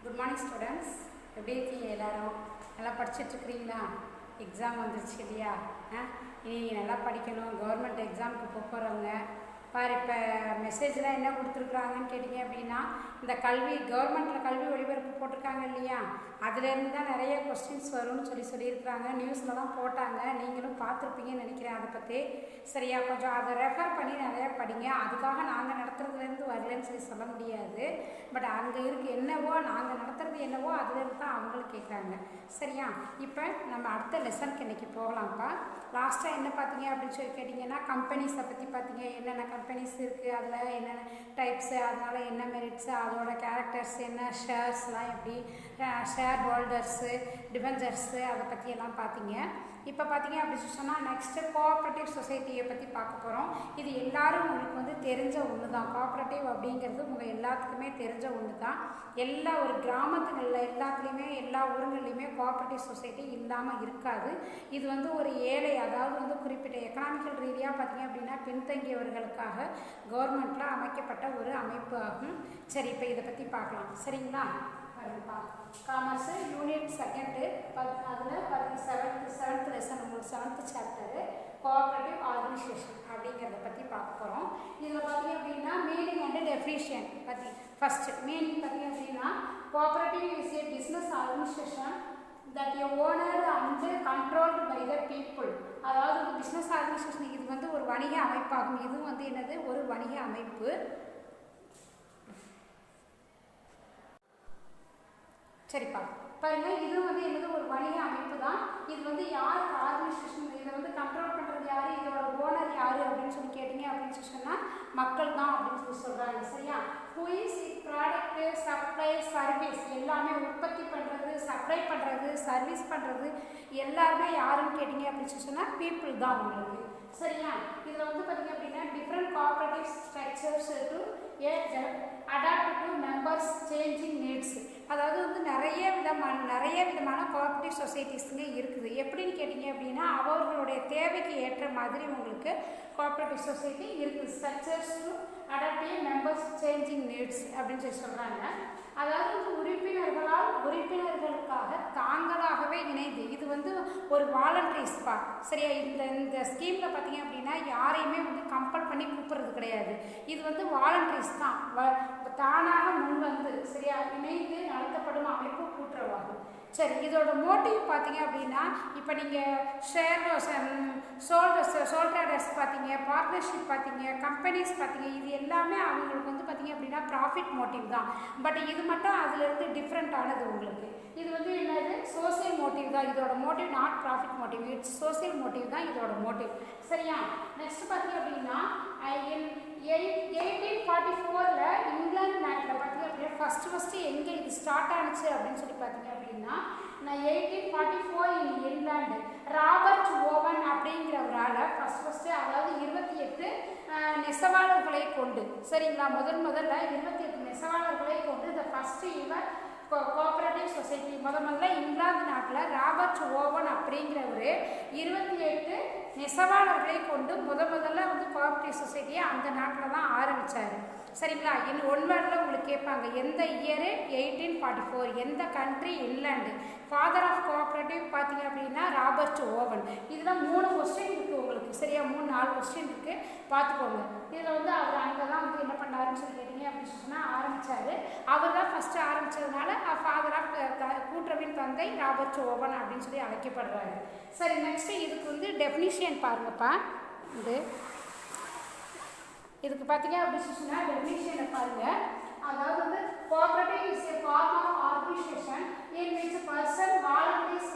Good morning students. எப்படி இருக்கீங்க எல்லாரும்? நல்லா படிச்சுட்ருக்குறீங்களா? எக்ஸாம் வந்துருச்சு இல்லையா? இனி நல்லா படிக்கணும். கவர்மெண்ட் எக்ஸாமுக்கு போகிறவங்க பாரு, இப்போ மெசேஜ்லாம் என்ன கொடுத்துருக்குறாங்கன்னு கேட்டிங்க அப்படின்னா, இந்த கவர்மெண்ட்டில் கல்வி ஒளிபரப்பு போட்டிருக்காங்க இல்லையா, அதுலேருந்து தான் நிறைய கொஸ்டின்ஸ் வரும்னு சொல்லியிருக்கிறாங்க. நியூஸில் தான் போட்டாங்க, நீங்களும் பார்த்துருப்பீங்கன்னு நினைக்கிறேன். அதை பற்றி சரியா கொஞ்சம் அதை ரெஃபர் பண்ணி நிறையா படிங்க. அதுக்காக நாங்கள் நடத்துறதுலேருந்து வரலன்னு சொல்ல முடியாது. பட் அங்கே என்னவோ நாங்கள் நடத்துறது என்னவோ அதுலேருந்து தான் அவங்களும் கேட்குறாங்க. சரியா? இப்போ நம்ம அடுத்த லெசனுக்கு இன்றைக்கி போகலாம்ப்பா. லாஸ்ட்டாக என்ன பார்த்தீங்க அப்படின்னு கேட்டிங்கன்னா, கம்பெனிஸை பற்றி பார்த்தீங்க. என்னென்ன கம்பெனிஸ் இருக்குது, அதில் என்னென்ன டைப்ஸு, அதனால் என்ன மெரிட்ஸு, அதோட கேரக்டர்ஸ் என்ன, ஷேர்ஸ்லாம் எப்படி, ஷேர் ஹோல்டர்ஸு, டிபெஞ்சர்ஸு, அதை பற்றியெல்லாம் பார்த்தீங்க. இப்போ பார்த்தீங்க அப்படின்னு சொன்னால் நெக்ஸ்ட்டு கோஆப்ரேட்டிவ் சொசைட்டியை பற்றி பார்க்க போகிறோம். இது எல்லோரும் உங்களுக்கு தெரிஞ்ச ஒன்று தான். கோஆப்ரேட்டிவ் அப்படிங்கிறது உங்கள் எல்லாத்துக்குமே தெரிஞ்ச ஒன்று தான். எல்லா ஒரு கிராமத்துகளில் எல்லாத்துலேயுமே எல்லா ஊருங்கள்லையுமே கோஆப்ரேட்டிவ் சொசைட்டி இல்லாமல் இருக்காது. இது ஒரு ஏழை, அதாவது குறிப்பிட்ட எக்கனாமிக்கல் ரீதியாக பார்த்தீங்க அப்படின்னா பின்தங்கியவர்களுக்காக கவர்மெண்ட்டில் அமைக்கப்பட்ட ஒரு அமைப்பு ஆகும். சரி, இப்போ இதை பற்றி பார்க்கலாம். சரிங்களா? காமர்ஸு யூனிட் 2 அதில் செவன்த் லெசன், உங்களுக்கு 7th சாப்டரு கோஆப்ரேட்டிவ் ஆர்கனைசேஷன் அப்படிங்கிறத பற்றி பார்க்க போகிறோம். இதில் பார்த்தீங்க அப்படின்னா மீனிங் அண்ட் டெஃபினிஷன் பற்றி ஃபஸ்ட்டு மீனிங் பார்த்தீங்க அப்படின்னா, cooperative is A business organisation that is owned and controlled by the people. அதாவது பிஸ்னஸ் ஆர்கனைசேஷன் இது ஒரு வணிக அமைப்பாகும். இது என்னது, ஒரு வணிக அமைப்பு. சரிப்பா, பாருங்க, இது என்னது, ஒரு வணிக அமைப்பு தான். இது யாருக்கு ஆர்கனைசேஷன், இதை கண்ட்ரோல் பண்ணுறது யார், இதோட ஓனர் யார் அப்படின்னு கேட்டிங்க அப்படின்னு சொன்னால் மக்கள் தான் அப்படின்னு சொல்கிறாங்க. சரியா? Who is product, supply, service எல்லாமே உற்பத்தி பண்ணுறது, சப்ளை பண்ணுறது, சர்வீஸ் பண்ணுறது எல்லாருமே யாருன்னு கேட்டிங்க அப்படின்னு சொன்னால் பீப்புள் தான் உங்களுக்கு. சரியா? இதில் பார்த்தீங்க அப்படின்னா different cooperative structures to adopt to members changing needs. அதாவது நிறைய விதமான கோஆப்ரேட்டிவ் சொசைட்டிஸுங்க இருக்குது. எப்படின்னு கேட்டிங்க அப்படின்னா அவர்களுடைய தேவைக்கு ஏற்ற மாதிரி உங்களுக்கு கோஆப்ரேட்டிவ் சொசைட்டி இருக்குது. Structures to adopt to members changing needs அப்படின்னு சொல்கிறாங்க. அதாவது உறுப்பினர்களுக்காக தாங்களாகவே இணைந்து, இது ஒரு வாலண்டரிஸ்பா. சரியா? இந்த ஸ்கீமில் பார்த்தீங்க அப்படின்னா யாரையுமே கம்பல் பண்ணி கூப்பிட்றது கிடையாது. இது வாலண்டரிஸ் தான், தானாக முன்வந்து சரியா இணைந்து நடத்தப்படும் அமைப்பு கூட்டுறவாகும். சரி, இதோட மோட்டிவ் பார்த்தீங்க அப்படின்னா, இப்போ நீங்கள் சோல் ட்ரேடர்ஸ் பார்த்தீங்க, பார்ட்னர்ஷிப் பார்த்தீங்க, கம்பெனிஸ் பார்த்தீங்க, இது எல்லாமே அவங்களுக்கு பார்த்தீங்க அப்படின்னா ப்ராஃபிட் மோட்டிவ் தான். பட் இது மட்டும் அதுலேருந்து டிஃப்ரெண்ட்டானது உங்களுக்கு. இது என்னது, சோசியல் மோட்டிவ் தான். இதோட motive not profit motive, it's social motive தான் இதோட மோட்டிவ். சரியா? நெக்ஸ்ட் பார்த்தீங்க அப்படின்னா 1844 இங்கிலாந்து நாட்டில் பார்த்தீங்க அப்படின்னா ஃபஸ்ட்டு எங்கே இது ஸ்டார்ட் ஆனிச்சு அப்படின்னு பார்த்தீங்க அப்படின்னா 1844 இங்கிலாந்து ராபர்ட் ஓவன் அப்படிங்கிறவரால் ஃபஸ்ட்டு அதாவது 28 நெசவாளர்களை கொண்டு, சரிங்களா, முதல்ல 28 நெசவாளர்களை கொண்டு இந்த ஃபஸ்ட்டு இவர் கோஆப்ரேட்டிவ் சொசைட்டி முதல்ல இங்கிலாந்து நாட்டில் ராபர்ட் ஓவன் அப்படிங்கிறவர் 28 நெசவாளர்களை கொண்டு முதல்ல கோஆப்ரேட்டிவ் சொசைட்டியை அந்த நாட்டில் தான் ஆரம்பித்தார். சரிங்களா? ஒன் வேர்டில் உங்களுக்கு கேட்பாங்க, எந்த இயரு? 1844. எந்த country? England. Father of cooperative பார்த்தீங்க அப்படின்னா ராபர்ட் ஓவன். இதில் 3 கொஸ்டின் இருக்குது உங்களுக்கு. சரியா? 3-4 கொஸ்டின் இருக்குது, பார்த்துக்கோங்க. இதில் அவர் அங்கே தான் என்ன பண்ணாருன்னு கேட்டீங்க அப்படின்னு சொன்னால் ஆரம்பித்தார். அவர் தான் ஃபஸ்ட்டு ஆரம்பித்ததுனால ஃபாதர் ஆஃப் கூட்டுறவின் தந்தை ராபர்ட் ஓவன் அப்படின்னு அழைக்கப்படுறாரு. சரி, நெக்ஸ்ட்டு இதுக்கு டெஃபினிஷன் பாருங்கப்பா. இதுக்கு பார்த்தீங்க அப்படின்னு சொன்னால் டெஃபினிஷனை பாருங்கள். அதாவது cooperative is a form of organisation in which person voluntarily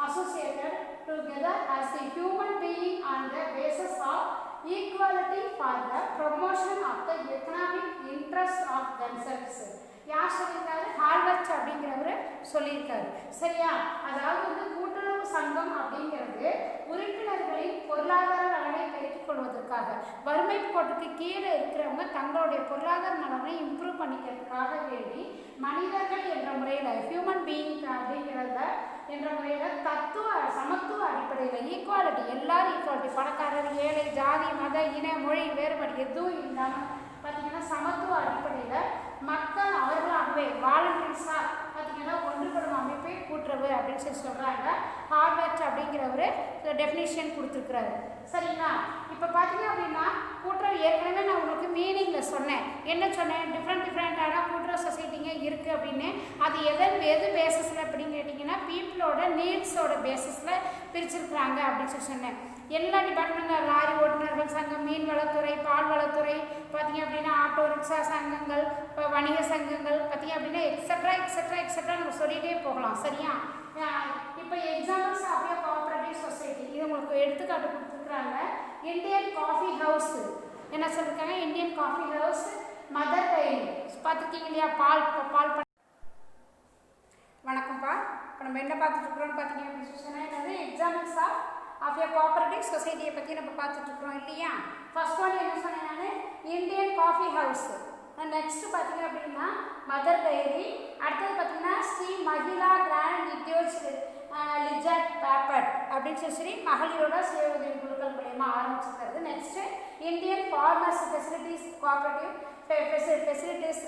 associated together as a human being on the basis of equality for the promotion of the economic interest of themselves. யார் சொல்லியிருக்காரு? ஹால்பர்ட் அப்படிங்கிறவர் சொல்லியிருக்காரு. சரியா? அதாவது கூட்டுறவு சங்கம் அப்படிங்கிறது உறுப்பினர்களின் பொருளாதார நலனை பெருக்கிக் கொள்வதற்காக, வறுமை கோட்டுக்கு கீழே இருக்கிறவங்க தங்களுடைய பொருளாதார நலனை இம்ப்ரூவ் பண்ணிக்கிறதுக்காக வேண்டி மனிதர்கள் என்ற முறையில், ஹியூமன் பீயிங் அப்படிங்கிறத என்ற முறையில் சமத்துவ அடிப்படையில் ஈக்குவாலிட்டி, எல்லாரும் ஈக்குவாலிட்டி, பணக்காரர், ஏழை, ஜாதி, மத, இன, மொழி வேறுபாடு எதுவும் இல்லாமல் பார்த்தீங்கன்னா சமத்துவ அடிப்படையில் மக்கள் அவர்களாகவே வாலண்டரிஸாக அப்படின்னு சொல்லி சொல்கிறாங்க. ஹார்வர்ட் அப்படிங்கிற ஒரு டெஃபினிஷன் கொடுத்துருக்குறாரு. சரிங்களா? இப்போ பார்த்தீங்க அப்படின்னா கூட்டுறவு ஏற்கனவே நான் உங்களுக்கு மீனிங்கில் சொன்னேன். என்ன சொன்னேன்? டிஃப்ரெண்ட்டான கூட்டுறவு சொசைட்டிங்க இருக்குது அப்படின்னு. அது எது பேசிஸில் அப்படின்னு கேட்டிங்கன்னா பீப்புளோட நீட்ஸோட பேசிஸில் பிரிச்சிருக்கிறாங்க அப்படின்னு சொல்லி சொன்னேன். எல்லா டிபார்ட்மெண்ட்டும் லாரி ஓட்டுநர்கள் சங்கம், மீன் வளத்துறை, பால் வளத்துறை, பார்த்தீங்க அப்படின்னா ஆட்டோ ரிக்ஷா சங்கங்கள், இப்போ வணிக சங்கங்கள், பார்த்தீங்க அப்படின்னா எக்ஸட்ரா நம்ம சொல்லிகிட்டே போகலாம். சரியா? இப்போ examples of a cooperative society இது உங்களுக்கு எடுத்துக்காட்டு கொடுத்துருக்குறாங்க. இந்தியன் காஃபி ஹவுஸ் என்ன சொல்லியிருக்காங்க? Indian Coffee House, Mother Dairy பார்த்துருக்கீங்க இல்லையா? பால் வணக்கம்ப்பா. இப்போ நம்ம என்ன பார்த்துட்டு இருக்கிறோம்னு பார்த்தீங்க அப்படின்னு சொன்னால் என்னது எக்ஸாம்பிள்ஸ் ஆஃப் ஏ கோஆபரேட்டிவ் சொசைட்டியை பற்றி நம்ம பார்த்துட்டு இருக்கிறோம் இல்லையா? ஃபர்ஸ்ட் ஒன் என்ன சொன்னேன் நான்? Indian Coffee house. நெக்ஸ்ட் பார்த்தீங்க அப்படின்னா மதர் டைரி. அடுத்தது பார்த்தீங்கன்னா ஸ்ரீ மகிழா கிராண்ட் நித்யோஜ் லிஜட் பேப்பர் அப்படின்னு சொல்லி மகளிரோட சுய உதவி குழுக்கள் மூலயமா ஆரம்பிச்சிருக்கிறது. Next Indian farmers facilities cooperative facilities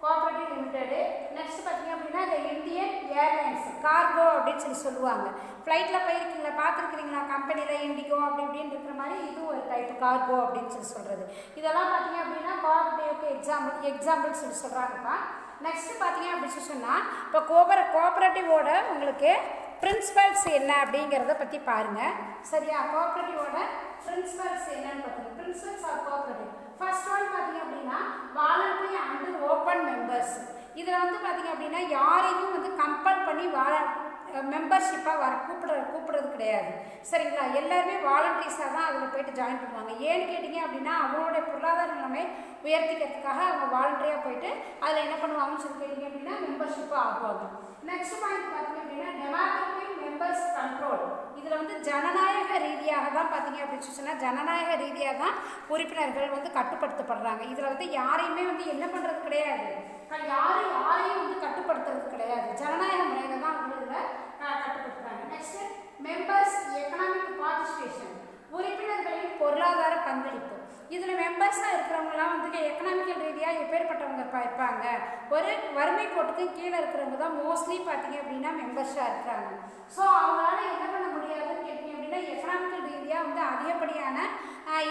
cooperative limited. Next பார்த்தீங்க அப்படின்னா இந்த இந்தியன் ஏர்லைன்ஸ் கார்கோ அப்படின்னு சொல்லி சொல்லுவாங்க. ஃப்ளைட்டில் போயிருக்கீங்களா? பார்த்துருக்கிறீங்களா? கம்பெனியில் இண்டிகோ அப்படி இப்படின்னு இருக்கிற மாதிரி இது ஒரு டைப் கார்கோ அப்படின்னு சொல்லி சொல்கிறது. இதெல்லாம் பார்த்தீங்க அப்படின்னா கோஆபரேட்டிவ்க்கு எக்ஸாம்பிள் சொல்லி சொல்கிறாங்கப்பா. நெக்ஸ்ட் பார்த்தீங்க அப்படின்னு சொன்னால் இப்போ கோஆபரேட்டிவோட உங்களுக்கு பிரின்சிபல்ஸ் என்ன அப்படிங்கிறத பற்றி பாருங்கள். சரியா? கோஆபரேட்டிவோட பிரின்சிபல்ஸ் என்னன்னு பார்த்தீங்க. Principles of cooperative first one பார்த்தீங்க அப்படின்னா வாலண்டரி அண்ட் ஓப்பன் மெம்பர்ஸ். இதில் வந்து பார்த்தீங்க அப்படின்னா யாரையும் வந்து கம்பல் பண்ணி மெம்பர்ஷிப்பாக கூப்பிடுறது கிடையாது. சரிங்களா? எல்லாருமே வாலண்டரிஸாக தான் அதில் போயிட்டு ஜாயின் பண்ணுவாங்க. ஏன்னு கேட்டிங்க அப்படின்னா அவங்களுடைய பொருளாதார நிலைமை உயர்த்திக்கிறதுக்காக அவங்க வாலண்டரியாக போயிட்டு அதில் என்ன பண்ணுவாங்கன்னு சொல்லி கேட்டிங்க அப்படின்னா மெம்பர்ஷிப்பாக ஆகுவாங்க. நெக்ஸ்ட் பாயிண்ட் பார்த்தீங்க அப்படின்னா டெமோக்ராட்டிக் மெம்பர்ஸ் கண்ட்ரோல். இதில் வந்து ஜனநாயக ரீதியாக தான் பார்த்தீங்க அப்படின்னு சொன்னால் ஜனநாயக ரீதியாக தான் உறுப்பினர்கள் வந்து கட்டுப்படுத்தப்படுறாங்க. இதில் வந்து யாரையுமே வந்து என்ன பண்ணுறது கிடையாது, யாரையும் வந்து கட்டுப்படுத்துறது கிடையாது. ஜனநாயக முறையில் தான் வந்து இதில் கட்டுப்படுத்துறாங்க. நெக்ஸ்ட் மெம்பர்ஸ் எக்கனாமிக் பார்ட்டிசிபேஷன், உறுப்பினர்களின் பொருளாதார பங்களிப்பு. இதில் மெம்பர்ஸாக இருக்கிறவங்களாம் வந்து எக்கனாமிக்கல் ரீதியாக எப்பேற்பட்டவங்க இருப்பாங்க. ஒரு வறுமை கோட்டுக்கு கீழே இருக்கிறவங்க தான் மோஸ்ட்லி பார்த்தீங்க அப்படின்னா மெம்பர்ஸாக இருக்கிறாங்க. ஸோ அவங்களால என்ன பண்ண முடியாதுன்னு கேட்டிங்க அப்படின்னா எக்கனாமிக்கல் ரீதியாக வந்து அதிகப்படியான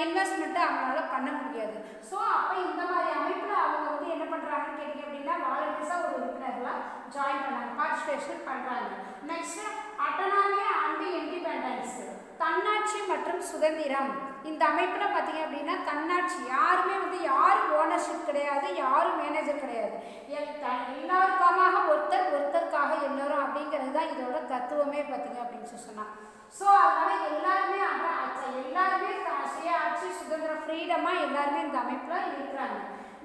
இன்வெஸ்ட்மெண்ட்டு அவங்களால பண்ண முடியாது. ஸோ அப்போ இந்த மாதிரி அமைப்பில் அவங்க வந்து என்ன பண்ணுறாங்கன்னு கேட்டிங்க அப்படின்னா வாலண்டியர்ஸாக ஒரு உறுப்பினர்களாக ஜாயின் பண்ணாங்க, பார்ட்டிசிபேஷன் பண்ணுறாங்க. நெக்ஸ்ட் அட்டானமி அண்ட் இண்டிபெண்டன்ஸ், தன்னாட்சி மற்றும் சுதந்திரம். இந்த அமைப்பில் பார்த்தீங்க அப்படின்னா தன்னாட்சி, யாருமே வந்து யாரும் ஓனர்ஷிப் கிடையாது, யாரும் மேனேஜர் கிடையாது, எல்லாருக்காக ஒருத்தருக்காக எல்லாரும் அப்படிங்கிறது தான் இதோட தத்துவமே பார்த்தீங்க அப்படின்னு சொன்னால். ஸோ அதனால் எல்லாருமே சுய ஆட்சி சுதந்திரம் ஃப்ரீடமாக எல்லாருமே இந்த அமைப்பில் இருக்கிறாங்க.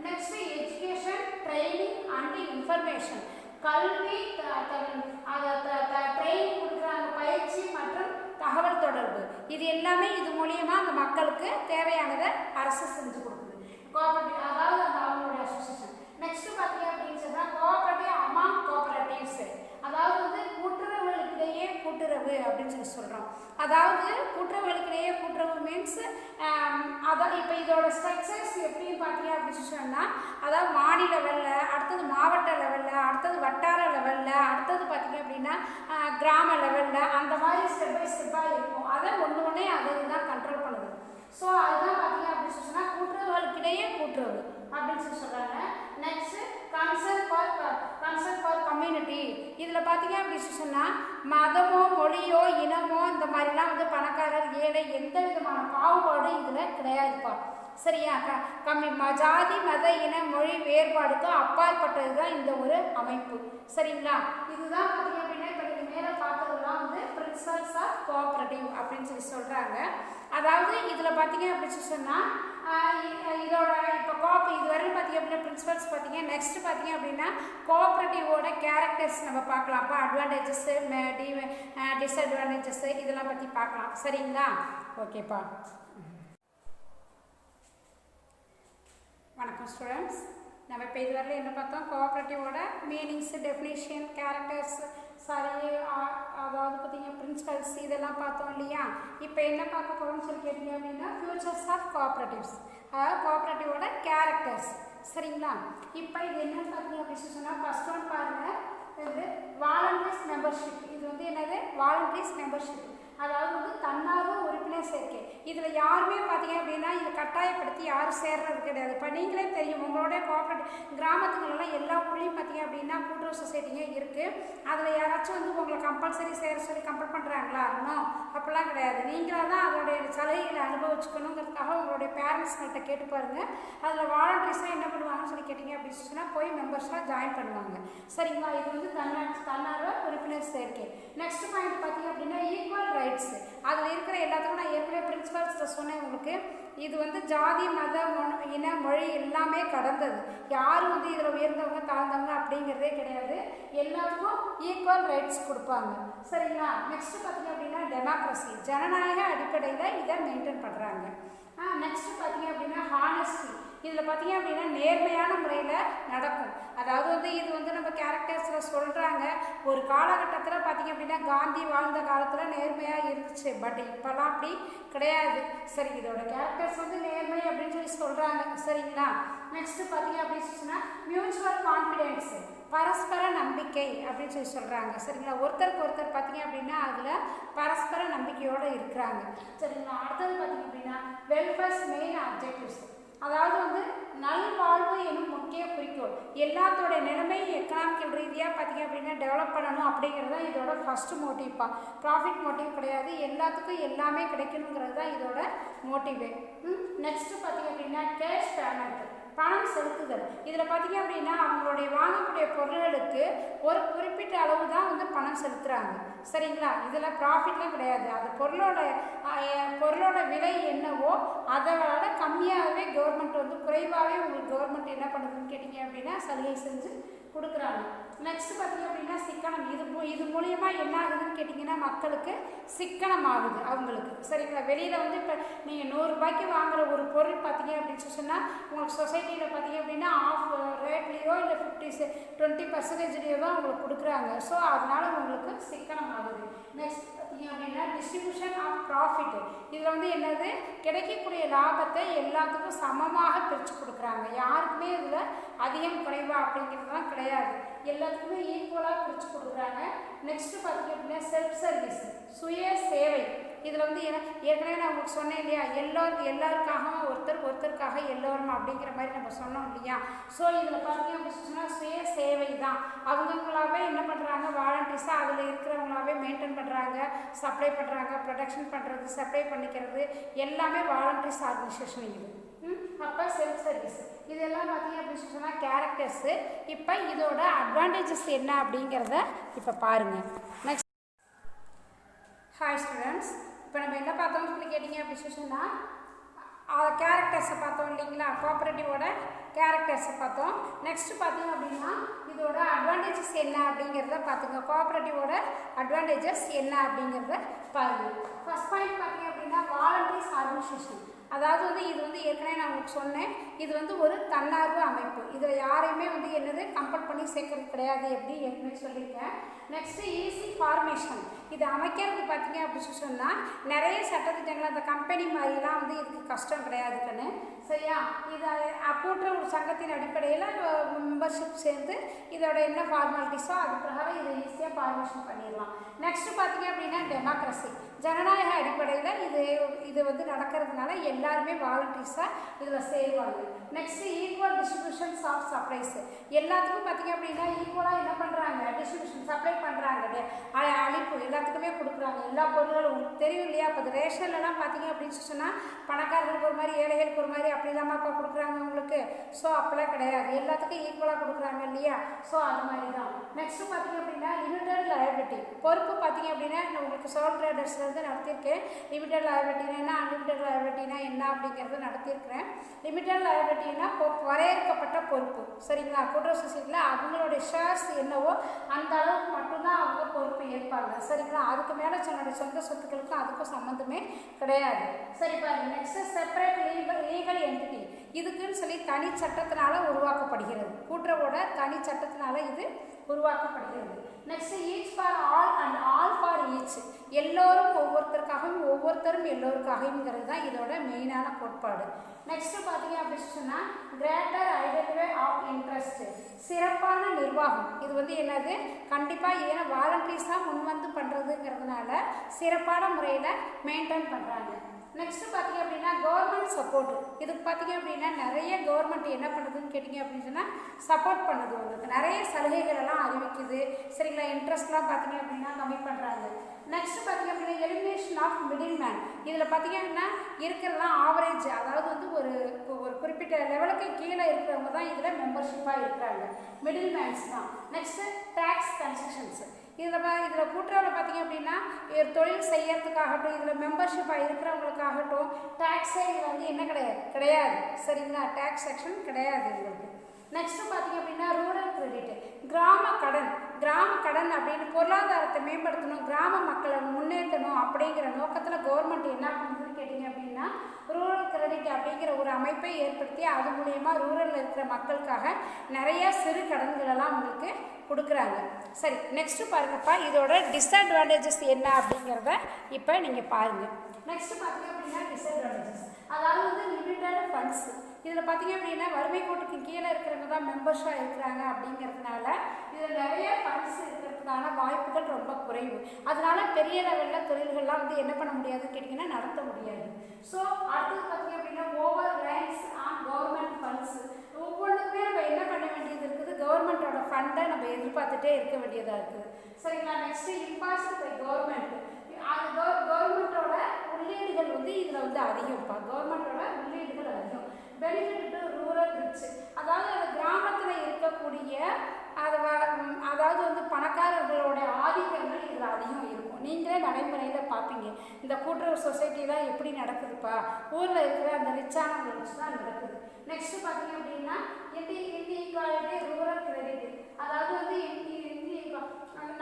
Next education training and information, கல்வி ட்ரைனிங் கொடுக்குறாங்க, பயிற்சி மற்றும் தகவல் தொடர்பு. இது எல்லாமே இது மூலியமாக அந்த மக்களுக்கு தேவையானதை அரசு செஞ்சு கொடுக்குது. கோஆபரேட்டிவ் அதாவது அந்த அவங்களுடைய அசோசியேஷன். நெக்ஸ்ட் பார்த்தீங்க அப்படின்னு சொன்னால் கோஆபரேட்டிவ் அமாங் கோஆபரேட்டிவ்ஸ், அதாவது வந்து கூட்டுறவுகளுக்கிடையே கூட்டுறவு அப்படின்னு சொல்லி சொல்கிறோம். அதாவது கூட்டுறவுகளுக்கிடையே கூட்டுறவு மீன்ஸ் அதான் இப்போ இதோட ஸ்ட்ரக்சர்ஸ் எப்படின்னு பார்த்தீங்க அப்படின்னு சொன்னால் அதாவது மாநில லெவலில், அடுத்தது மாவட்ட லெவலில், அடுத்தது வட்டார லெவலில், அடுத்தது பார்த்தீங்க அப்படின்னா கிராம லெவலில், அந்த மாதிரி ஸ்டெப் பை ஸ்டெப்பாக இருக்கும். அதை ஒன்று அதை தான் கண்ட்ரோல் பண்ணுது. ஸோ அதுதான் பார்த்தீங்க அப்படின்னு சொன்னால் கூட்டுறவுகளுக்கிடையே கூட்டுறவு அப்படின்னு சொல்லி சொல்கிறாங்க. Next concern for community. இதில் பார்த்தீங்க அப்படின்னு சொன்னால் மதமோ மொழியோ இனமோ இந்த மாதிரிலாம் வந்து பணக்காரர் ஏழை எந்த விதமான பாகுபாடும் இதில் கிடையாதுப்பா. சரியா? ஜாதி மத இன மொழி வேறுபாடுக்கு அப்பாற்பட்டது தான் இந்த ஒரு அமைப்பு. சரிங்களா? இதுதான் பார்த்தீங்க அப்படின்னா இப்போ நீங்கள் மேலே பார்த்ததுலாம் வந்து பிரின்சிபல்ஸ் ஆஃப் கோஆபரேட்டிவ் அப்படின்னு சொல்லி சொல்கிறாங்க. அதாவது இதில் பார்த்தீங்க அப்படின்னு சொன்னால் இதோட இப்போ இது வரைக்கும் பார்த்தீங்க அப்படின்னா பிரின்சிபல்ஸ் பார்த்தீங்க. நெக்ஸ்ட் பார்த்தீங்க அப்படின்னா கோஆபரேட்டிவோட கேரக்டர்ஸ் நம்ம பார்க்கலாம்ப்பா. அட்வான்டேஜஸ் டிஸ்அட்வான்டேஜஸ் இதெல்லாம் பற்றி பார்க்கலாம். சரிங்களா? ஓகேப்பா. வணக்கம் ஸ்டூடெண்ட்ஸ். நம்ம இப்போ இதுவரையில் என்ன பார்த்தோம்? கோஆபரேட்டிவோட மீனிங்ஸ், டெஃபினிஷன், கேரக்டர்ஸ், அதாவது பார்த்தீங்க பிரின்சிபல்ஸ் இதெல்லாம் பார்த்தோம் இல்லையா? இப்போ என்ன பார்க்க போகிறோம்னு சொல்லி கேட்டீங்க அப்படின்னா ஃபியூச்சர்ஸ் ஆஃப் கோஆபரேட்டிவ்ஸ், அதாவது கோஆபரேட்டிவோட கேரக்டர்ஸ். சரிங்களா? இப்போ இது என்னன்னு பார்த்தீங்க அப்படின்னு சொன்னால் ஃபர்ஸ்ட் ஒன் பாருங்கள், இது வாலண்டியர்ஸ் மெம்பர்ஷிப். இது வந்து வாலண்டரிஸ் மெம்பர்ஷிப், அதாவது வந்து தன்னார்வ உறுப்பினர் சேர்க்கை. இதில் யாருமே பார்த்தீங்க அப்படின்னா இது கட்டாயப்படுத்தி யாரும் சேர்றது கிடையாது. இப்போ நீங்களே தெரியும், உங்களுடைய கோஆப்ரேட்டிவ் கிராமத்துங்களெல்லாம் எல்லா ஊர்லேயும் பார்த்தீங்க அப்படின்னா கூட்டுறவு சொசைட்டிங்க இருக்குது. அதில் யாராச்சும் வந்து உங்களை கம்பல்சரி சேர சொல்லி கம்பல் பண்ணுறாங்களா? இன்னும் அப்படிலாம் கிடையாது. நீங்களாக தான் அதோடைய சலுகைகளை அனுபவிச்சுக்கணுங்கிறதுக்காக உங்களுடைய பேரண்ட்ஸ்கிட்ட கேட்டு பாருங்கள். அதில் வாலண்டரிஸாக என்ன பண்ணுவாங்கன்னு சொல்லி கேட்டிங்க அப்படின்னு சொன்னால் போய் மெம்பர்ஸாக ஜாயின் பண்ணுவாங்க. சரிங்களா? இது வந்து தன்னார்வ உறுப்பினர் சேர்க்கை. நெக்ஸ்ட் பாயிண்ட் பார்த்தீங்க அப்படின்னா ஈக்குவல் ரைட்ஸ். அதில் இருக்கிற எல்லாத்துக்கும் நான் ஏற்கனவே பிரின்சிபல்ஸில் சொன்னேன் உங்களுக்கு. இது வந்து ஜாதி, மத, இன, மொழி எல்லாமே கடந்தது. யாரும் வந்து இதில் உயர்ந்தவங்க தாழ்ந்தவங்க அப்படிங்கிறதே கிடையாது. எல்லாத்துக்கும் ஈக்குவல் ரைட்ஸ் கொடுப்பாங்க. சரிங்களா? நெக்ஸ்ட் பார்த்தீங்க அப்படின்னா டெமோக்ரஸி, ஜனநாயக அடிப்படையில் இதை மெயின்டைன் பண்ணுறாங்க. நெக்ஸ்ட் பார்த்தீங்க அப்படின்னா ஹானஸ்டி. இதில் பார்த்தீங்க அப்படின்னா நேர்மையான முறையில் நடக்கும். அதாவது வந்து இது வந்து நம்ம கேரக்டர்ஸில் சொல்கிறாங்க. ஒரு காலகட்டத்தில் பார்த்தீங்க அப்படின்னா காந்தி வாழ்ந்த காலத்தில் நேர்மையாக இருந்துச்சு. பட் இப்போல்லாம் அப்படி கிடையாது. சரி, இதோட கேரக்டர்ஸ் வந்து நேர்மை அப்படின்னு சொல்லி சொல்கிறாங்க. சரிங்களா? நெக்ஸ்ட்டு பார்த்தீங்க அப்படின்னு சொன்னால் மியூச்சுவல் கான்ஃபிடென்ஸு, பரஸ்பர நம்பிக்கை அப்படின்னு சொல்லி சொல்கிறாங்க. சரிங்களா? ஒருத்தருக்கு ஒருத்தர் பார்த்தீங்க அப்படின்னா அதில் பரஸ்பர நம்பிக்கையோடு இருக்கிறாங்க. சரிங்களா? அடுத்தது பார்த்தீங்க அப்படின்னா வெல்ஃபேர்ஸ் மெயின் ஆப்ஜெக்டிவ்ஸ், அதாவது வந்து நல்வாழ்வு என்னும் முக்கிய குறிக்கோள். எல்லாத்தோட நிலைமை எக்கனாமிக்கல் ரீதியாக பார்த்தீங்க அப்படின்னா டெவலப் பண்ணணும் அப்படிங்கிறது தான் இதோட ஃபஸ்ட்டு மோட்டிவ்ப்பா. ப்ராஃபிட் மோட்டிவ் கிடையாது. எல்லாத்துக்கும் எல்லாமே கிடைக்கணுங்கிறது தான் இதோட மோட்டிவே. நெக்ஸ்ட்டு பார்த்தீங்க அப்படின்னா கேஷ் பேமெண்ட், பணம் செலுத்துதல். இதில் பார்த்தீங்க அப்படின்னா அவங்களுடைய வாங்கக்கூடிய பொருள்களுக்கு ஒரு குறிப்பிட்ட அளவு தான் வந்து பணம் செலுத்துகிறாங்க. சரிங்களா? இதில் ப்ராஃபிட்லாம் கிடையாது. அது பொருளோட விலை என்னவோ அதை விட கம்மியாகவே கவர்மெண்ட் வந்து குறைவாகவே உங்களுக்கு கவர்மெண்ட் என்ன பண்ணுதுன்னு கேட்டிங்க அப்படின்னா சலுகை செஞ்சு கொடுக்குறாங்க. நெக்ஸ்ட் பார்த்தீங்க அப்படின்னா சிக்கனம். இது மூலியமா என்ன ஆகுதுன்னு கேட்டிங்கன்னா மக்களுக்கு சிக்கனம் ஆகுது அவங்களுக்கு. சரிங்களா? வெளியில் வந்து இப்போ நீங்கள் 100 ரூபாய்க்கு வாங்குகிற ஒரு பொருள் பார்த்தீங்க அப்படின்னு சொன்னால் உங்களுக்கு சொசைட்டியில் பார்த்தீங்க அப்படின்னா ஆஃப் ரேட்லேயோ இல்லை 20% தான் உங்களுக்கு கொடுக்குறாங்க. ஸோ அதனால் உங்களுக்கு சிக்கனம் ஆகுது. நெக்ஸ்ட் பார்த்தீங்க அப்படின்னா டிஸ்ட்ரிபியூஷன் ஆஃப் ப்ராஃபிட். இதில் வந்து என்னது, கிடைக்கக்கூடிய லாபத்தை எல்லாத்துக்கும் சமமாக பிரித்து கொடுக்குறாங்க. யாருக்குமே இதில் அதிகம் குறைவா அப்படிங்கிறதுலாம் கிடையாது. எல்லாத்துக்குமே ஈக்குவலாக பிரித்து கொடுக்குறாங்க. நெக்ஸ்ட்டு பார்த்தீங்க அப்படின்னா செல்ஃப் சர்வீஸ், சுய சேவை. இதில் வந்து ஏற்கனவே நான் உங்களுக்கு சொன்னேன் இல்லையா, எல்லாருக்காகவும் ஒருத்தருக்காக எல்லோரும் அப்படிங்கிற மாதிரி நம்ம சொன்னோம் இல்லையா. ஸோ இதில் பார்த்தீங்க அப்படின்னு சொன்னால் சுய சேவை தான். அவங்களாவே என்ன பண்ணுறாங்க, வாலண்டரிஸாக அதில் இருக்கிறவங்களாவே மெயின்டைன் பண்ணுறாங்க, சப்ளை பண்ணுறாங்க, ப்ரொடக்ஷன் பண்ணுறது, சப்ளை பண்ணிக்கிறது எல்லாமே வாலண்டரிஸ் ஆர்கனைசேஷன் இது. அப்போ செல்ஃப் சர்வீஸ் இதெல்லாம் பார்த்தீங்க அப்படின்னு சொன்னால் கேரக்டர்ஸு. இப்போ இதோட அட்வான்டேஜஸ் என்ன அப்படிங்கிறத இப்போ பாருங்கள். Next, hi students. இப்போ நம்ம என்ன பார்த்தோம்னு சொல்லி கேட்டிங்க அப்படின்னு சொன்னால் கேரக்டர்ஸை பார்த்தோம் இல்லைங்களா, கோஆப்ரேட்டிவோட கேரக்டர்ஸை பார்த்தோம். நெக்ஸ்ட்டு பார்த்தீங்க அப்படின்னா இதோட அட்வான்டேஜஸ் என்ன அப்படிங்கிறத பார்த்துங்க. கோஆப்ரேட்டிவோட அட்வான்டேஜஸ் என்ன அப்படிங்கிறத பாருங்கள். ஃபர்ஸ்ட் பாயிண்ட் பார்த்தீங்க அப்படின்னா வாலண்டரிஸ் ஆர்கனைசேஷன். அதாவது வந்து இது வந்து ஏற்கனவே நான் உங்களுக்கு சொன்னேன், இது வந்து ஒரு தன்னார்வ அமைப்பு. இதில் யாரையுமே வந்து என்னது கம்பல் பண்ணி சேர்க்கறது கிடையாது, எப்படி ஏற்கனவே சொல்லியிருக்கேன். Next easy formation. இது அமைக்கிறது பார்த்தீங்க அப்படின்னு சொன்னால் நிறைய சட்டத்திட்டங்கள் அந்த கம்பெனி மாதிரிலாம் வந்து இதுக்கு கஷ்டம் கிடையாது கண்ணு. சரியா? இதை கூட்டுறவு சங்கத்தின் அடிப்படையில் மெம்பர்ஷிப் சேர்ந்து இதோட என்ன ஃபார்மாலிட்டிஸோ அது பிரகாரம் இதை ஈஸியாக ஃபார்மேஷன் பண்ணிடலாம். நெக்ஸ்ட்டு பார்த்தீங்க அப்படின்னா டெமோக்ரஸி, ஜனநாயக அடிப்படையில் இது வந்து நடக்கிறதுனால எல்லாருமே வாலண்டரிஸாக இதில் சேருவாங்க. Next equal distributions of supplies. எல்லாத்துக்கும் பார்த்தீங்க அப்படின்னா ஈக்குவலாக என்ன பண்ணுறாங்க, டிஸ்ட்ரிபியூஷன் சப்ளை பண்ணுறாங்க, அளிப்பு எல்லாத்துக்குமே கொடுக்குறாங்க. எல்லா பொருட்களும் உங்களுக்கு தெரியும் இல்லையா. இப்போ ரேஷன்லாம் பார்த்தீங்க அப்படின்னு சொன்னால் பணக்காரர்களுக்கு ஒரு மாதிரி ஏழைகளுக்கு ஒரு மாதிரி அப்படி இல்லாமப்பா கொடுக்குறாங்க உங்களுக்கு. ஸோ அப்போலாம் கிடையாது, எல்லாத்துக்கும் ஈக்குவலாக கொடுக்குறாங்க இல்லையா. ஸோ அது மாதிரி தான். நெக்ஸ்ட்டு பார்த்தீங்க அப்படின்னா லிமிடெட் லயபிலிட்டி. பொறுப்பு பார்த்தீங்க அப்படின்னா நான் உங்களுக்கு சோல் ட்ரேடர்ஸ்லேருந்து நடத்தியிருக்கேன். லிமிடெட் லயபிலிட்டினா என்ன, அன்லிமிடெட் லயபிலிட்டினா என்ன அப்படிங்கிறது நடத்தியிருக்கிறேன். லிமிடெட் லயபிலிட்டினா வரையறுக்கப்பட்ட பொறுப்பு. சரிங்களா? கூட்டுறவு சொசைட்டியில் அவங்களுடைய ஷேர்ஸ் என்னவோ அந்த அளவுக்கு மட்டும்தான் அவங்க பொறுப்பு ஏற்பாங்க. சரிங்களா? அதுக்கு மேலே தன்னுடைய சொந்த சொத்துக்களுக்கும் அதுக்கும் சம்மந்தமே கிடையாது. சரி பாருங்க. Next separate legal entity. இதுக்குன்னு சொல்லி தனி சட்டத்தினால உருவாக்கப்படுகிறது. கூட்டுறவோட தனி சட்டத்தினால இது உருவாக்கப்படுகிறது. Next each for all and all for each. எல்லோரும் ஒவ்வொருத்தருக்காகவும் ஒவ்வொருத்தரும் எல்லோருக்காகவும்ங்கிறது தான் இதோட மெயினான கோட்பாடு. நெக்ஸ்ட் பார்த்தீங்க அப்படின்னு சொன்னால் கிரேட்டர் ஐடென்டிஃபை ஆஃப் இன்ட்ரெஸ்ட், சிறப்பான நிர்வாகம். இது வந்து என்னது, கண்டிப்பாக ஏன்னா வாலண்டரிஸாக முன் வந்து பண்ணுறதுங்கிறதுனால சிறப்பான முறையில் மெயின்டைன் பண்ணுறாங்க. நெக்ஸ்ட் பார்த்தீங்க அப்படின்னா கவர்மெண்ட் சப்போர்ட். இதுக்கு பார்த்தீங்க அப்படின்னா நிறைய கவர்மெண்ட் என்ன பண்ணுதுன்னு கேட்டிங்க அப்படின்னு சொன்னால் சப்போர்ட் பண்ணுது. உங்களுக்கு நிறைய சலுகைகள் எல்லாம் அறிவிக்குது. சரிங்களா, இன்ட்ரெஸ்ட்லாம் பார்த்தீங்க அப்படின்னா கம்மி பண்ணுறாங்க. நெக்ஸ்ட் பார்த்தீங்க அப்படின்னா எலிமினேஷன் ஆஃப் மிடில் மேன். இதில் பார்த்தீங்க அப்படின்னா இருக்கிறதெல்லாம் ஆவரேஜ், அதாவது வந்து ஒரு குறிப்பிட்ட லெவலுக்கு கீழே இருக்கிறவங்க தான் இதில் மெம்பர்ஷிப்பாக இருக்கிறாங்க, மிடில் மேன்ஸ் தான். Next tax concessions. இதில் கூட்டுறவில் பார்த்தீங்க அப்படின்னா தொழில் செய்யறதுக்காகட்டும், இதில் மெம்பர்ஷிப்பாக இருக்கிறவங்களுக்காகட்டும் டேக்ஸே இதில் வந்து என்ன கிடையாது. சரிங்களா, டேக்ஸ் செக்ஷன் கிடையாது உங்களுக்கு. நெக்ஸ்ட்டு பார்த்தீங்க அப்படின்னா ரூரல் கிரெடிட், கிராம கடன் அப்படின்னு பொருளாதாரத்தை மேம்படுத்தணும், கிராம மக்களை முன்னேற்றணும் அப்படிங்கிற நோக்கத்தில் கவர்மெண்ட் என்ன பண்ணுதுன்னு கேட்டிங்க அப்படின்னா ரூரல் கிரெடிட் அப்படிங்கிற ஒரு அமைப்பை ஏற்படுத்தி அது மூலயமா ரூரலில் இருக்கிற மக்களுக்காக நிறைய சிறு கடன்களெல்லாம் உங்களுக்கு கொடுக்குறாங்க. சரி, நெக்ஸ்ட்டு பாருங்கப்பா, இதோட டிஸ்அட்வான்டேஜஸ் என்ன அப்படிங்கிறத இப்போ நீங்கள் பாருங்கள். நெக்ஸ்ட்டு பார்த்தீங்க அப்படின்னா டிஸ்அட்வான்டேஜஸ், அதாவது வந்து லிமிட்டட் ஃபண்ட்ஸ். இதில் பார்த்தீங்க அப்படின்னா வறுமை கோட்டுக்கு கீழே இருக்கிறவங்க தான் மெம்பர்ஸாக இருக்கிறாங்க அப்படிங்கிறதுனால இதில் நிறைய ஃபண்ட்ஸ் இருக்கிறதுக்கான வாய்ப்புகள் ரொம்ப குறைவு. அதனால பெரிய லெவலில் தொழில்கள்லாம் வந்து என்ன பண்ண முடியாதுன்னு கேட்டிங்கன்னா நடத்த முடியாது. ஸோ அடுத்தது பார்த்தீங்க அப்படின்னா over reliance on government funds. ஒவ்வொன்றுக்குமே நம்ம என்ன பண்ண வேண்டியது இருக்குது, கவர்மெண்ட்டோட ஃபண்டை நம்ம எதிர்பார்த்துட்டே இருக்க வேண்டியதாக இருக்குது. சரிங்களா, நெக்ஸ்ட்டு இம்பாஸ்ட் பை கவர்மெண்ட். அது கவர்மெண்ட்டோட உள்ளீடுகள் வந்து இதில் வந்து அதிகம்ப்பா, கவர்மெண்ட்டோட உள்ளீடுகள் அதிகம். பெனிஃபிட் டு ரூரல் ரிச், அதாவது அது கிராமத்தில் இருக்கக்கூடிய அதாவது வந்து பணக்காரர்களோட ஆதிக்கங்கள் இதில் அதிகம் இருக்கும். நீங்களே நடைமுறையில் பார்ப்பீங்க, இந்த கூட்டுறவு சொசைட்டிலாம் எப்படி நடக்குதுப்பா, ஊரில் இருக்கிற அந்த ரிச்சானவங்களை வச்சு தான் நடக்குது. நெக்ஸ்ட் பார்த்தீங்க அப்படின்னா இன்இக்வாலிட்டி ரூரல் கிரெடிட், அதாவது வந்து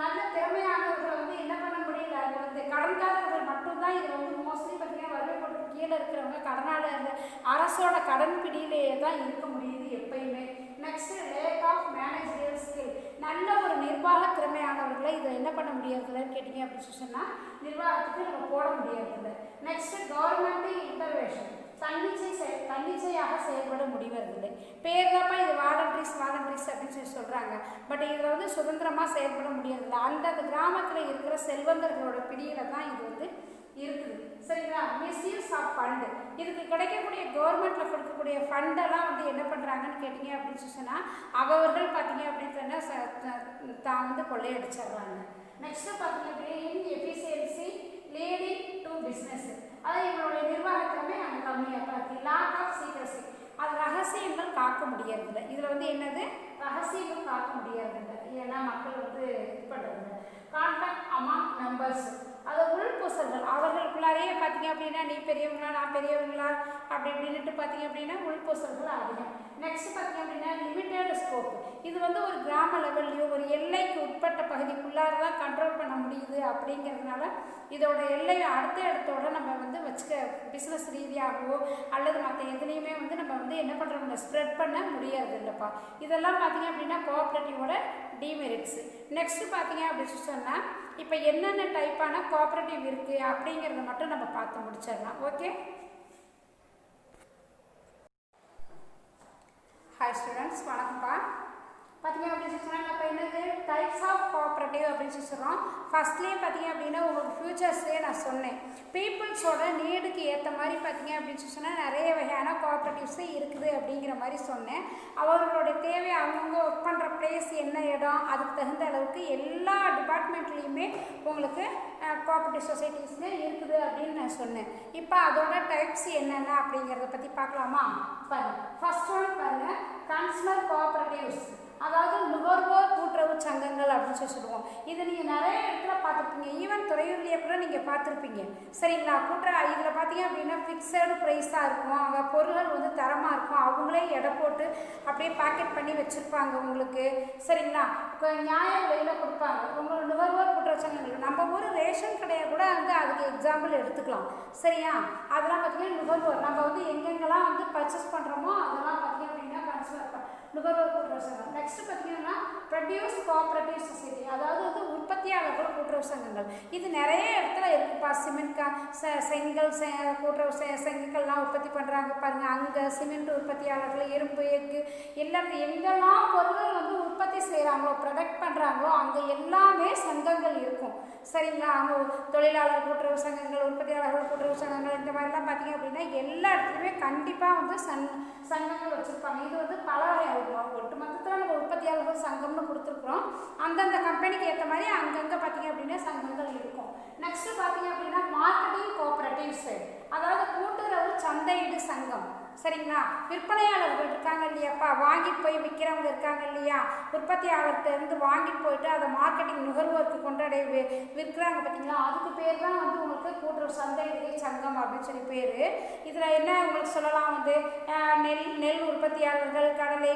நல்ல திறமையானவர்களை வந்து என்ன பண்ண முடியல, அது வந்து கடன்காரர்கள் மட்டும்தான் இதில் வந்து மோஸ்ட்லி பார்த்தீங்கன்னா வறுமை கோட்டுக்கு கீழே இருக்கிறவங்க கடனாளர் அரசோட கடன் பிடியிலேயே தான் இருக்க முடியுது எப்பயுமே. Next lack of managerial skill, நல்ல ஒரு நிர்வாக திறமையானவர்களை இதை என்ன பண்ண முடியறதில்லன்னு கேட்டிங்க அப்படின்னு சொன்னால் நிர்வாகத்துக்கு நம்ம போட முடியறதில்லை. நெக்ஸ்ட் கவர்மெண்ட் இன்டர்வேஷன், தன்னிச்சையாக செயல்பட முடிவதில்லை. பேர் தான்ப்பா இது வாலண்டரிஸ் அப்படின்னு சொல்கிறாங்க, பட் இதில் வந்து சுதந்திரமாக செயல்பட முடியறதில்லை. அந்த கிராமத்தில் இருக்கிற செல்வந்தர்களோட பிடியில் தான் இது வந்து இருக்குது. சரிங்களா, மிஸ்யூஸ் ஆஃப் ஃபண்டு, இதுக்கு கிடைக்கக்கூடிய கவர்மெண்ட்டில் கொடுக்கக்கூடிய ஃபண்டெல்லாம் வந்து என்ன பண்ணுறாங்கன்னு கேட்டிங்க அப்படின்னு சொன்னால் அவர்கள் பார்த்தீங்க அப்படின்னு சொன்னால் தான் வந்து கொள்ளையடிச்சிடுறாங்க. நெக்ஸ்ட்டு பார்த்தீங்க அப்படின்னா இன்எஃபிஷியன்சி லீடிங் டு பிஸ்னஸ், அதாவது எங்களுடைய நிர்வாகத்திலுமே நாங்கள் கம்மியாக பார்த்து லாக் ஆஃப் சீக்ரஸி, அது ரகசியங்கள் காக்க முடியறதில்லை. இதில் வந்து என்னது, ரகசியங்கள் காக்க முடியறதில்லை, ஏன்னா மக்கள் வந்து இது பண்ணுறதில்ல. கான்டாக்ட் அமாங் மெம்பர்ஸ், அது உள்பூசல்கள் அவர்களுக்குள்ளாரையே பார்த்தீங்க அப்படின்னா நீ பெரியவங்களா நான் பெரியவங்களா அப்படி இப்படின்ட்டு பார்த்தீங்க அப்படின்னா உள்பூசல்கள் அதிகம். நெக்ஸ்ட் பார்த்தீங்க அப்படின்னா லிமிட்டட் ஸ்கோப், இது வந்து ஒரு கிராம லெவல்லையோ ஒரு எல்லைக்கு உட்பட்ட பகுதிக்குள்ளார தான் கண்ட்ரோல் பண்ண முடியுது அப்படிங்கிறதுனால இதோட எல்லையை அடுத்த இடத்தோட நம்ம வந்து வச்சுக்க பிஸ்னஸ் ரீதியாகவோ அல்லது மற்ற எதுலேயுமே வந்து நம்ம வந்து என்ன பண்ணுறோம்னா ஸ்ப்ரெட் பண்ண முடியாது இல்லைப்பா. இதெல்லாம் பார்த்தீங்க அப்படின்னா கோஆப்ரேட்டிவோட டிமெரிட்ஸ். நெக்ஸ்ட் பார்த்தீங்க அப்படின்னு சொன்னால் இப்போ என்னென்ன டைப்பான கோஆப்ரேட்டிவ் இருக்குது அப்படிங்கிறத மட்டும் நம்ம பார்த்து முடிச்சிடலாம். ஓகே, ஹாய் ஸ்டூடெண்ட்ஸ், வணக்கம்ப்பா. பார்த்தீங்க அப்படின்னு சொன்னால் இப்போ என்னது டைப்ஸ் ஆஃப் கோஆப்ரேட்டிவ் அப்படின்னு சொல்கிறோம். ஃபஸ்ட்லேயே பார்த்தீங்க அப்படின்னா உங்களுக்கு ஃபியூச்சர்ஸ்லேயே நான் சொன்னேன், பீப்புள்ஸோட நீடுக்கு ஏற்ற மாதிரி பார்த்தீங்க அப்படின்னு சொன்னால் நிறைய வகையான கோஆப்ரேட்டிவ்ஸே இருக்குது அப்படிங்கிற மாதிரி சொன்னேன். அவர்களோட தேவை அவங்கவுங்க ஒர்க் பண்ணுற பிளேஸ் என்ன இடம் அதுக்கு தகுந்த அளவுக்கு எல்லா டிபார்ட்மெண்ட்லேயுமே உங்களுக்கு கோஆப்ரேட்டிவ் சொசைட்டிஸ்ங்க இருக்குது அப்படின்னு நான் சொன்னேன். இப்போ அதோட டைப்ஸ் என்னென்ன அப்படிங்கிறத பற்றி பார்க்கலாமா? பாருங்கள், ஃபர்ஸ்ட் ஒன் பாருங்கள், கன்சூமர் கோஆப்ரேட்டிவ்ஸ், அதாவது நுகர்வோர் கூட்டுறவு சங்கங்கள் அப்படின்னு சொல்லுவோம். இது நீங்கள் நிறைய இடத்துல பார்த்துருப்பீங்க, ஈவன் துறையூர்லேயே கூட நீங்கள் பார்த்துருப்பீங்க. சரிங்களா, இதில் பார்த்தீங்க அப்படின்னா ஃபிக்ஸடு ப்ரைஸாக இருக்கும், அங்கே பொருள்கள் வந்து தரமாக இருக்கும், அவங்களே எடை போட்டு அப்படியே பேக்கெட் பண்ணி வச்சுருப்பாங்க உங்களுக்கு. சரிங்களா, இப்போ நியாய விலையில் கொடுப்பாங்க. உங்களோட நுகர்வோர் கூட்டுறவு சங்கங்கள் நம்ம ஊர் ரேஷன் கடையை கூட வந்து அதுக்கு எக்ஸாம்பிள் எடுத்துக்கலாம். சரியா, அதெல்லாம் பார்த்தீங்கன்னா நுகர்வோர் நம்ம வந்து எங்கெங்கெல்லாம் வந்து பர்ச்சேஸ் பண்ணுறோமோ அதெல்லாம் பார்த்தீங்க அப்படின்னா கன்சூமர் நுகர்வோர் கூட்டுறவு சங்கம். நெக்ஸ்ட் பார்த்தீங்கன்னா ப்ரொடியூஸ் கோஆப்ரேட்டிவ் சொசைட்டி, அதாவது வந்து உற்பத்தியாளர்கள் கூட்டுறவு சங்கங்கள். இது நிறைய இடத்துல இருக்குப்பா. சிமெண்ட் செங்கல் கூட்டுறவு செங்கல்லாம் உற்பத்தி பண்ணுறாங்க பாருங்கள், அங்கே சிமெண்ட் உற்பத்தியாளர்கள், இரும்பு, எஃகு எல்லாம் எங்கெல்லாம் பொருட்கள் வந்து உற்பத்தி செய்கிறாங்களோ, ப்ரொடக்ட் பண்ணுறாங்களோ அங்கே எல்லாமே சங்கங்கள் இருக்கும். சரிங்களா? அவங்க தொழிலாளர் கூட்டுறவு சங்கங்கள், உற்பத்தியாளர்கள் கூட்டுறவு சங்கங்கள், இந்த மாதிரிலாம் பார்த்தீங்க அப்படின்னா எல்லா இடத்துலையுமே கண்டிப்பாக வந்து சங்கங்கள் வச்சுருப்பாங்க. இது வந்து பல ஒட்டு மொத்தத்தில் நம்ம உற்பத்தியாளர்கள் சங்கம்னு கொடுத்துருக்குறோம். அந்தந்த கம்பெனிக்கு ஏற்ற மாதிரி அங்கங்கே பார்த்தீங்க அப்படின்னா சங்கங்கள் இருக்கும். நெக்ஸ்ட்டு பார்த்தீங்க அப்படின்னா மார்க்கெட்டிங் கோஆப்ரேட்டிவ்ஸ், அதாவது கூட்டுறவு சந்தையீடு சங்கம். சரிங்களா? விற்பனையாளர்கள் இருக்காங்க இல்லையாப்பா, வாங்கிட்டு போய் விற்கிறவங்க இருக்காங்க இல்லையா, உற்பத்தியாளர்கிட்டருந்து வாங்கிட்டு போயிட்டு அதை மார்க்கெட்டிங் நுகர்வோருக்கு கொண்டாடி விற்கிறாங்க பார்த்தீங்களா, அதுக்கு பேர் தான் வந்து உங்களுக்கு கூட்டுறவு சந்தையிடுகை சங்கம் அப்படின்னு சொல்லி பேர். இதில் என்ன உங்களுக்கு சொல்லலாம் வந்து நெல் உற்பத்தியாளர்கள், கடலை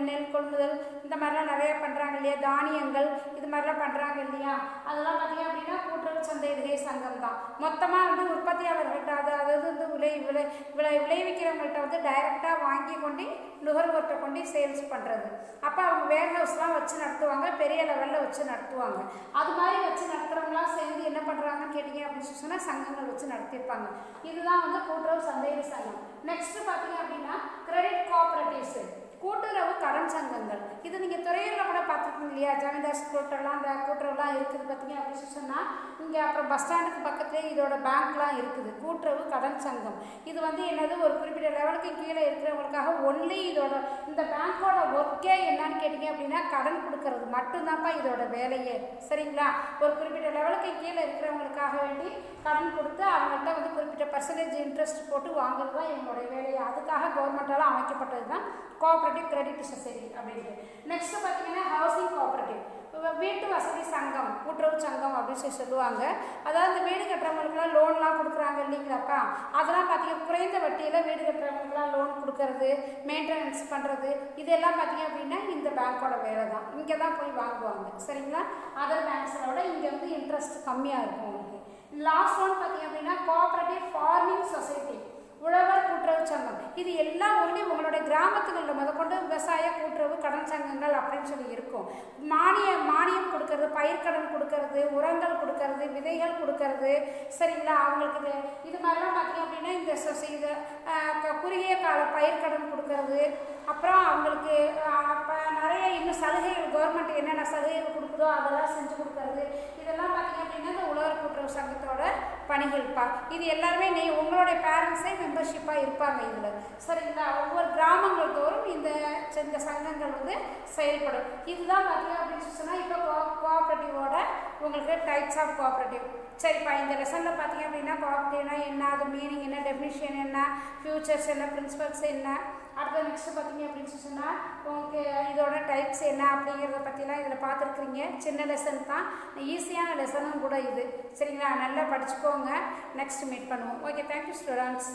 நெல் கொள்முதல் இந்த மாதிரிலாம் நிறைய பண்ணுறாங்க இல்லையா, தானியங்கள் இது மாதிரிலாம் பண்ணுறாங்க இல்லையா, அதெல்லாம் பார்த்தீங்க அப்படின்னா கூட்டுறவு சந்தையிடுகை சங்கம் தான். மொத்தமாக வந்து உற்பத்தியாளர்கள்ட்ட அதாவது வந்து விளைவிக்கிறவங்கள்ட்ட வந்து டைரெக்டாக வாங்கி கொண்டு நுகர்வோர்கிட்ட கொண்டு சேல்ஸ் பண்ணுறது. அப்போ அவங்க வேர் ஹவுஸ்லாம் வச்சு நடத்துவாங்க, பெரிய லெவலில் வச்சு நடத்துவாங்க. அது மாதிரி வச்சு நடத்துகிறவங்களாம் சேர்ந்து என்ன பண்ணுறாங்கன்னு கேட்டிங்க அப்படின்னு சொன்னால் சங்கங்கள் வச்சு நடத்தியிருப்பாங்க. இதுதான் வந்து கூட்டுறவு சந்தையிடு சங்கம். நெக்ஸ்ட்டு பார்த்தீங்க அப்படின்னா கிரெடிட் கோஆப்ரேட்டிவ்ஸ், கூட்டுறவு கடன் சங்கங்கள். இது நீங்கள் துறையூரில் கூட பார்த்துருக்கீங்க இல்லையா, ஜமீன்தாஸ் கூட்டுறவுலாம் அந்த கூட்டுறவுலாம் இருக்குது பார்த்தீங்க அப்படின்னு சொன்னால். இங்கே அப்புறம் பஸ் ஸ்டாண்டுக்கு பக்கத்துலேயே இதோட பேங்க்லாம் இருக்குது, கூட்டுறவு கடன் சங்கம். இது வந்து என்னது, ஒரு குறிப்பிட்ட லெவலுக்கு கீழே இருக்கிறவங்களுக்காக ஒன்லி இதோட இந்த பேங்க்கோட ஒர்க்கே என்னன்னு கேட்டிங்க அப்படின்னா கடன் கொடுக்கறது மட்டும்தான்ப்பா இதோட வேலையே. சரிங்களா? ஒரு குறிப்பிட்ட லெவலுக்கு கீழே இருக்கிறவங்களுக்காக வேண்டி கடன் கொடுத்து அவங்கள்ட்ட வந்து குறிப்பிட்ட பர்சன்டேஜ் இன்ட்ரெஸ்ட் போட்டு வாங்குறது தான் இவங்களுடைய வேலையை. அதுக்காக கவர்மெண்ட்டால் அமைக்கப்பட்டது தான் கோஆப்ரேட்டிவ் கிரெடிட் சொசைட்டி அப்படின்ட்டு. நெக்ஸ்ட் பார்த்தீங்கன்னா ஹவுசிங் கோஆப்ரேட்டிவ், வீட்டு வசதி சங்கம், கூட்டுறவு சங்கம் அப்படின்னு சொல்லி சொல்லுவாங்க. அதாவது இந்த வீடு கட்டுறவங்களுக்குலாம் லோன்லாம் கொடுக்குறாங்க இல்லைங்களாப்பா, அதெல்லாம் பார்த்தீங்கன்னா குறைந்த வட்டியில் வீடு கட்டுறவங்களுக்குலாம் லோன் கொடுக்கறது, மெயின்டெனன்ஸ் பண்ணுறது, இதெல்லாம் பார்த்தீங்க அப்படின்னா இந்த பேங்க்கோட வேலை தான். இங்கே தான் போய் வாங்குவாங்க. சரிங்களா? அதர் பேங்க்ஸோட இங்கே வந்து இன்ட்ரெஸ்ட் கம்மியாக இருக்கும் உங்களுக்கு. லாஸ்ட் ஒன் பார்த்தீங்க அப்படின்னா கோஆப்ரேட்டிவ் ஃபார்மிங் சொசைட்டி, உழவர் கூட்டுறவு சங்கம். இது எல்லா ஊர்லேயும் உங்களுடைய கிராமத்துகளில் முதற்கொண்டு விவசாய கூட்டுறவு கடன் சங்கங்கள் அப்படின்னு சொல்லி இருக்கும். மானியம் கொடுக்கறது, பயிர்க்கடன் கொடுக்கறது, உரங்கள் கொடுக்கறது, விதைகள் கொடுக்கறது. சரிங்களா? அவங்களுக்கு இது மாதிரிலாம் பார்த்தீங்க அப்படின்னா இந்த குறுகிய கால பயிர்க்கடன் கொடுக்கறது. அப்புறம் அவங்களுக்கு நிறைய இன்னும் சலுகைகள், கவர்மெண்ட் என்னென்ன சலுகைகள் கொடுக்குதோ அதெல்லாம் செஞ்சு கொடுக்கறது. இதெல்லாம் பார்த்தீங்க அப்படின்னா இந்த உழவர் கூட்டுறவு சங்கத்தோட பணிகள்ப்பா. இது எல்லாருமே உங்களுடைய பேரண்ட்ஸே மெம்பர்ஷிப்பாக இருப்பாங்க இதில். சரிங்களா? ஒவ்வொரு கிராமங்கள் தோறும் இந்த சங்கங்கள் வந்து செயல்படும். இதுதான் பார்த்தீங்க அப்படின்னு சொன்னால் இப்போ கோஆப்ரேட்டிவோட உங்களுக்கு டைப்ஸ் ஆஃப் கோஆப்ரேட்டிவ். சரிப்பா, இந்த லெசனில் பார்த்தீங்க அப்படின்னா கோஆப்ரேட்டிவ்னா என்ன, அது மீனிங் என்ன, டெஃபினிஷன் என்ன, ஃபியூச்சர்ஸ் என்ன, பிரின்சிபல்ஸ் என்ன, அடுத்த நெக்ஸ்ட்டு பார்த்தீங்க அப்படின்னு சொன்னால் உங்களுக்கு இதோட டைப்ஸ் என்ன அப்படிங்கிறத பற்றிலாம் இதில் பார்த்துருக்குறீங்க. சின்ன லெசன் தான், ஈஸியான லெசனும் கூட இது. சரிங்களா? நல்லா படிச்சுக்கோங்க. நெக்ஸ்ட் மீட் பண்ணுவோம். Okay, thank you students.